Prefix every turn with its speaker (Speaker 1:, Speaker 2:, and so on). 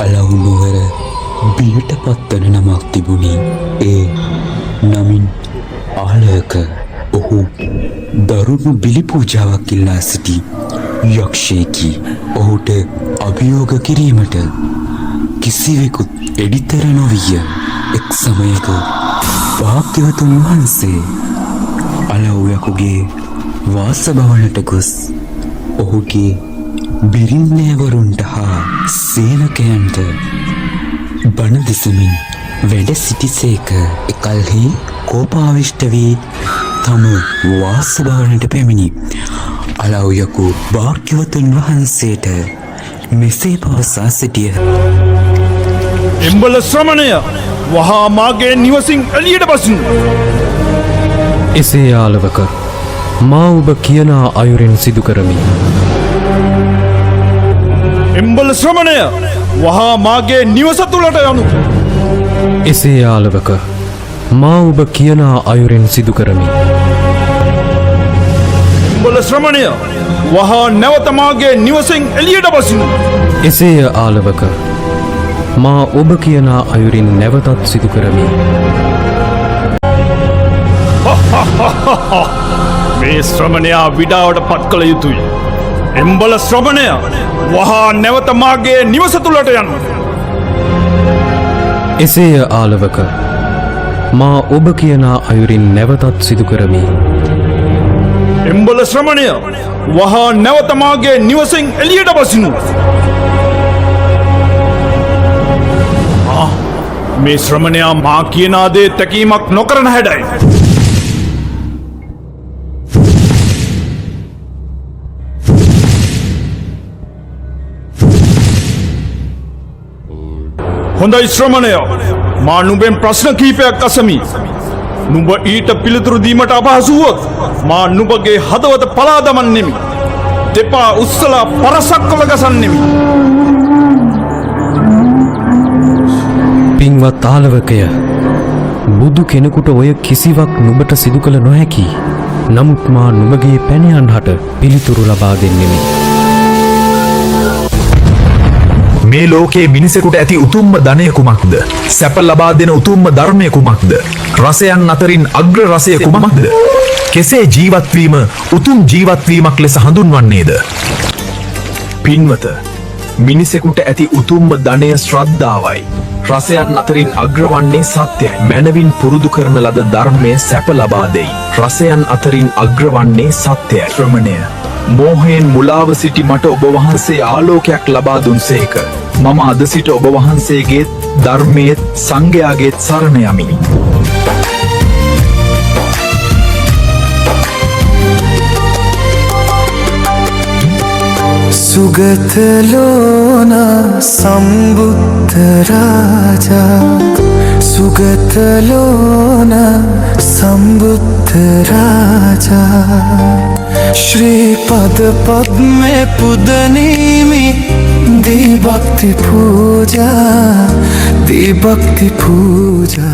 Speaker 1: අලවු නුවර බියට පත්වන නමක් තිබුණි. ඒ නමින් ආලයක ඔහු දරුණු බිලි පූජාවක් ඉල්ලා සිටි යක්ෂයෙකි. ඔහුට අභියෝග කිරීමට කිසිවෙකුත් එඩිතර නොවිය. එක් සමයක භාග්‍යවතුන් වහන්සේ අලව්යකුගේ වාසභවනට ගොස් ඔහුගේ බිරින්දෑවරුන්ට හා සේවකයන්ට බණ දෙසමින් වැඩ සිටිසේක. එකල්හි කෝපාවිෂ්ඨ වී තම වාසභවනට පැමිණි අලව්යකු භාග්‍යවතුන් වහන්සේට මෙසේ පවසා සිටියහ.
Speaker 2: එම්බල ශ්‍රමණය, වහා මාගේ නිවසින් එළියට බසිනු.
Speaker 3: එසේ ආලවක, මා ඔබ කියන අයුරින් සිදු කරමි.
Speaker 2: එම්බල ශ්‍රමණය, වහා මාගේ නිවස තුළට යනු.
Speaker 3: එසේ ආලවක, මා ඔබ කියන අයුරින් සිදු කරමි.
Speaker 2: එම්බල ශ්‍රමණය, වහා නැවත මාගේ නිවසෙන් එළියට බසිනු.
Speaker 3: එසේ ආලවක, මා ඔබ කියන අයුරින් නැවතත් සිදු කරමි.
Speaker 2: මේ ශ්‍රමණයා විඩාවට පත් කළ යුතුයි. එම්බල ශ්‍රමණය, වහා නැවත මාගේ නිවස තුළට යන්න.
Speaker 3: එසේය ආලවක, මා ඔබ කියන අයුරින් නැවතත් සිදු කරමි.
Speaker 2: එම්බල ශ්‍රමණය, වහා නැවත මාගේ නිවසෙන් එළියට බසිනු. මේ ශ්‍රමණයා මා කියන දේ තැකීමක් නොකරන හැඩයි. හොඳයි ශ්‍රමණය, මා නුඹෙන් ප්‍රශ්න කිහිපයක් අසමි. නුඹ ඊට පිළිතුරු දීමට අපහසු වුවොත් මා නුඹගේ හදවත පලා දමන්නෙමි. දෙපා උස්සලා පරසක් කොළ ගසන්නෙමි.
Speaker 3: පින්වත් ආලවකය, බුදු කෙනෙකුට ඔය කිසිවක් නුඹට සිදු කළ නොහැකි. නමුත් මා නුඹගේ පැනයන් හට පිළිතුරු ලබා දෙන්නෙමි.
Speaker 4: මේ ලෝකයේ මිනිසෙකුට ඇති උතුම්ම ධනය කුමක්ද? සැප ලබා දෙන උතුම්ම ධර්මය කුමක්ද? රසයන් අතරින් අග්‍ර රසය කුමක්ද? කෙසේ ජීවත්වීම උතුම් ජීවත්වීමක් ලෙස හඳුන්වන්නේද? පින්වත, මිනිසෙකුට ඇති උතුම්ම ධනය ශ්‍රද්ධාවයි. රසයන් අතරින් අග්‍රවන්නේ සත්‍යයි. මැනවින් පුරුදු කරන ලද ධර්මය සැප ලබා දෙයි. රසයන් අතරින් අග්‍රවන්නේ සත්‍යයි. ශ්‍රමණය, මෝහයෙන් මුලාව සිටි මට ඔබ වහන්සේ ආලෝකයක් ලබා දුන්සේක. මම අද සිට ඔබ වහන්සේගේත් ධර්මයේත් සංඝයාගේත් සරණ යමි.
Speaker 5: सुगतलोन संबुद्ध राजा, सुगतलोन संबुद्ध राजा, श्रीपद पद्मे पुदनीमि दी भक्ति पूजा, दी भक्ति पूजा.